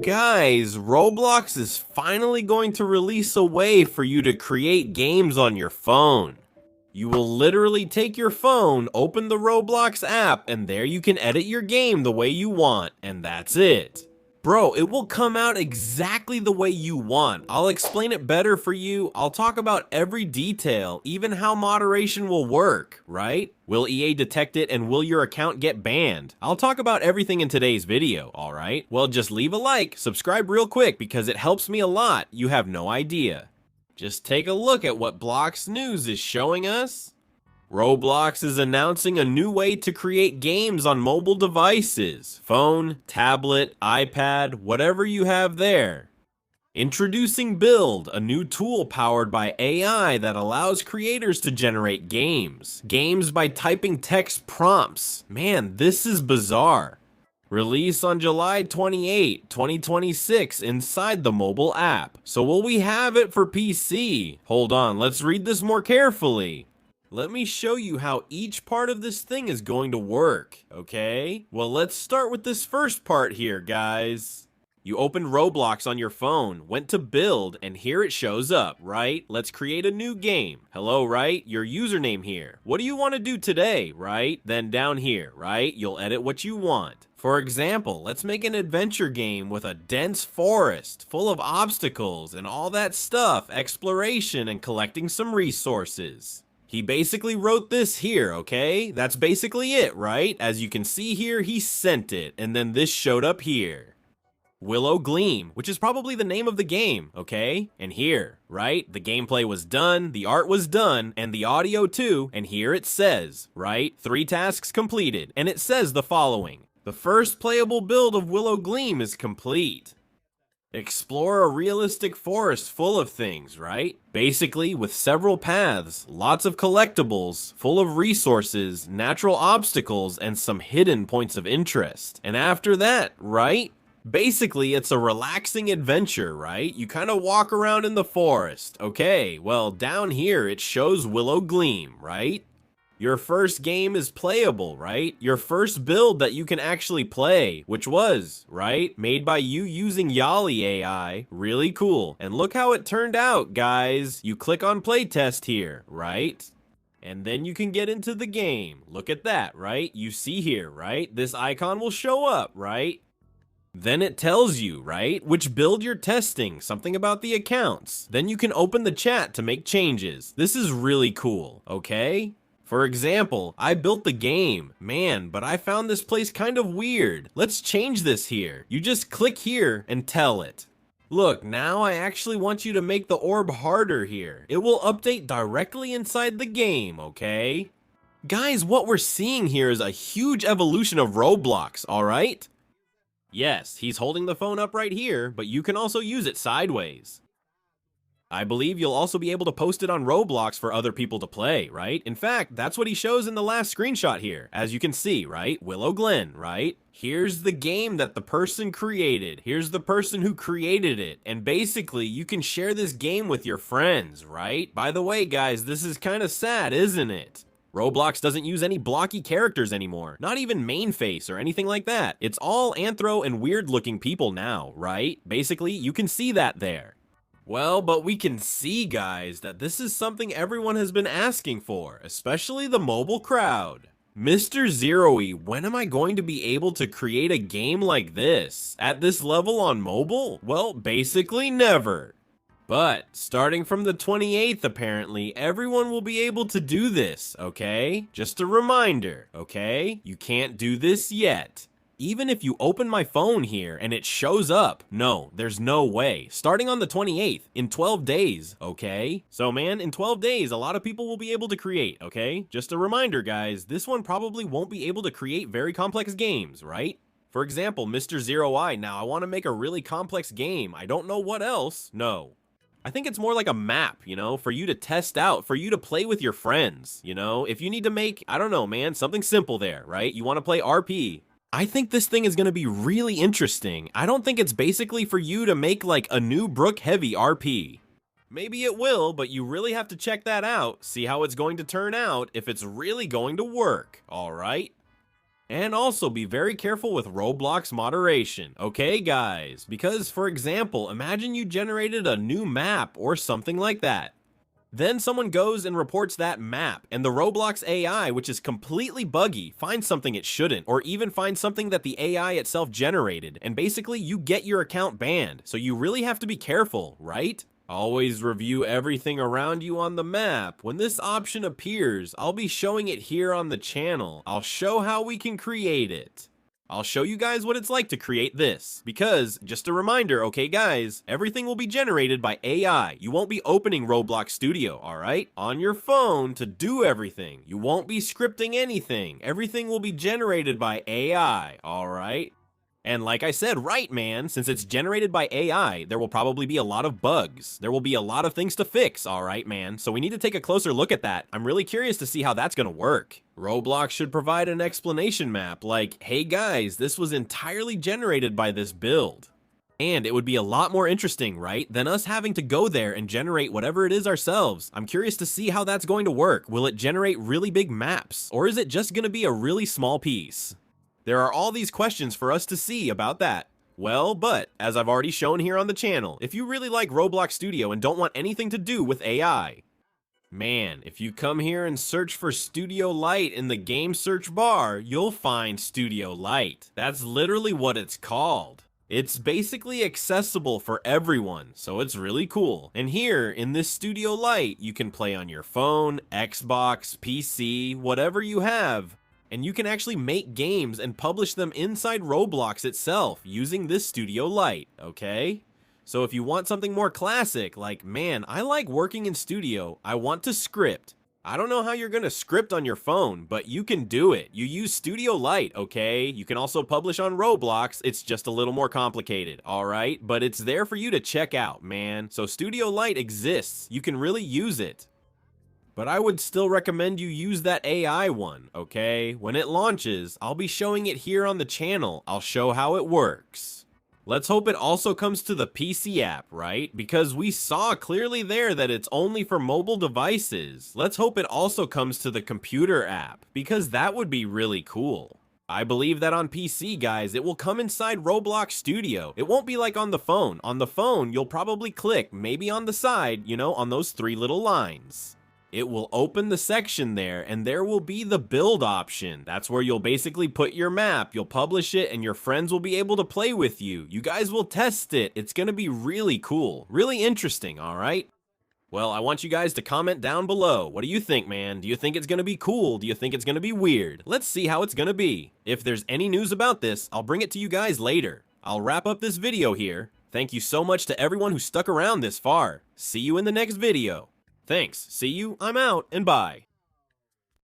Guys, Roblox is finally going to release a way for you to create games on your phone. You will literally take your phone, open the Roblox app, and there you can edit your game the way you want, and that's it. Bro, it will come out exactly the way you want. I'll explain it better for you. I'll talk about every detail, even how moderation will work, right? Will EA detect it and will your account get banned? I'll talk about everything in today's video, alright? Well, just leave a like, subscribe real quick because it helps me a lot. You have no idea. Just take a look at what Blox News is showing us. Roblox is announcing a new way to create games on mobile devices, phone, tablet, iPad, whatever you have there. Introducing Build, a new tool powered by AI that allows creators to generate games. Games by typing text prompts. Man, this is bizarre. Release on July 28, 2026 inside the mobile app. So will we have it for PC? Hold on, let's read this more carefully. Let me show you how each part of this thing is going to work, okay? Well, let's start with this first part here, guys. You opened Roblox on your phone, went to build, and here it shows up, right? Let's create a new game. Hello, right? Your username here. What do you want to do today, right? Then down here, right? You'll edit what you want. For example, let's make an adventure game with a dense forest full of obstacles and all that stuff, exploration and collecting some resources. He basically wrote this here, okay? That's basically it, right? As you can see here, he sent it, and then this showed up here. Willow Gleam, which is probably the name of the game, okay? And here, right? The gameplay was done, the art was done, and the audio too, and here it says, right? 3 tasks completed, and it says the following. The first playable build of Willow Gleam is complete. Explore a realistic forest full of things, right? Basically, with several paths, lots of collectibles, full of resources, natural obstacles, and some hidden points of interest. And after that, right? Basically, it's a relaxing adventure, right? You kind of walk around in the forest. Okay, well, down here it shows Willow Gleam, right? Your first game is playable, right? Your first build that you can actually play, which was, right? Made by you using Yali AI. Really cool. And look how it turned out, guys. You click on playtest here, right? And then you can get into the game. Look at that, right? You see here, right? This icon will show up, right? Then it tells you, right, which build you're testing, something about the accounts. Then you can open the chat to make changes. This is really cool, okay? For example, I built the game, man, but I found this place kind of weird. Let's change this here. You just click here and tell it. Look, now I actually want you to make the orb harder here. It will update directly inside the game, okay? Guys, what we're seeing here is a huge evolution of Roblox, alright? Yes, he's holding the phone up right here, but you can also use it sideways. I believe you'll also be able to post it on Roblox for other people to play, right? In fact, that's what he shows in the last screenshot here, as you can see, right? Willow Glen, right? Here's the game that the person created. Here's the person who created it. And basically, you can share this game with your friends, right? By the way, guys, this is kind of sad, isn't it? Roblox doesn't use any blocky characters anymore, not even main face or anything like that. It's all anthro and weird looking people now, right? Basically, you can see that there. Well, but we can see, guys, that this is something everyone has been asking for, especially the mobile crowd. Mr. Zeroe, when am I going to be able to create a game like this? At this level on mobile? Well, basically never. But, starting from the 28th apparently, everyone will be able to do this, okay? Just a reminder, okay? You can't do this yet. Even if you open my phone here and it shows up, no, there's no way. Starting on the 28th, in 12 days, okay? So man, in 12 days, a lot of people will be able to create, okay? Just a reminder, guys, this one probably won't be able to create very complex games, right? For example, Mr. Zero Eye, now I want to make a really complex game. I don't know what else. No. I think it's more like a map, you know, for you to test out, for you to play with your friends, you know? If you need to make, I don't know, man, something simple there, right? You want to play RP. I think this thing is going to be really interesting. I don't think it's basically for you to make like a new Brook Heavy RP. Maybe it will, but you really have to check that out, see how it's going to turn out, if it's really going to work, alright? And also be very careful with Roblox moderation, okay guys? Because for example, imagine you generated a new map or something like that. Then someone goes and reports that map, and the Roblox AI, which is completely buggy, finds something it shouldn't, or even finds something that the AI itself generated, and basically you get your account banned, so you really have to be careful, right? Always review everything around you on the map. When this option appears, I'll be showing it here on the channel. I'll show how we can create it. I'll show you guys what it's like to create this, because, just a reminder, okay guys, everything will be generated by AI. You won't be opening Roblox Studio, alright? On your phone to do everything. You won't be scripting anything. Everything will be generated by AI, alright? And like I said, right man, since it's generated by AI, there will probably be a lot of bugs. There will be a lot of things to fix, alright man? So we need to take a closer look at that. I'm really curious to see how that's gonna work. Roblox should provide an explanation map like, hey guys, this was entirely generated by this build. And it would be a lot more interesting, right, than us having to go there and generate whatever it is ourselves. I'm curious to see how that's going to work. Will it generate really big maps? Or is it just gonna be a really small piece? There are all these questions for us to see about that. Well, but, as I've already shown here on the channel, if you really like Roblox Studio and don't want anything to do with AI, man, if you come here and search for Studio Lite in the game search bar, you'll find Studio Lite. That's literally what it's called. It's basically accessible for everyone, so it's really cool. And here, in this Studio Lite, you can play on your phone, Xbox, PC, whatever you have. And you can actually make games and publish them inside Roblox itself using this Studio Lite, okay? So if you want something more classic, like, man, I like working in Studio, I want to script. I don't know how you're gonna script on your phone, but you can do it. You use Studio Lite, okay? You can also publish on Roblox, it's just a little more complicated, alright? But it's there for you to check out, man. So Studio Lite exists, you can really use it. But I would still recommend you use that AI one, okay? When it launches, I'll be showing it here on the channel. I'll show how it works. Let's hope it also comes to the PC app, right? Because we saw clearly there that it's only for mobile devices. Let's hope it also comes to the computer app, because that would be really cool. I believe that on PC, guys, it will come inside Roblox Studio. It won't be like on the phone. On the phone, you'll probably click, maybe on the side, you know, on those three little lines. It will open the section there, and there will be the build option. That's where you'll basically put your map, you'll publish it, and your friends will be able to play with you. You guys will test it. It's gonna be really cool, really interesting, alright? Well, I want you guys to comment down below. What do you think, man? Do you think it's gonna be cool? Do you think it's gonna be weird? Let's see how it's gonna be. If there's any news about this, I'll bring it to you guys later. I'll wrap up this video here. Thank you so much to everyone who stuck around this far. See you in the next video. Thanks, see you, I'm out, and bye.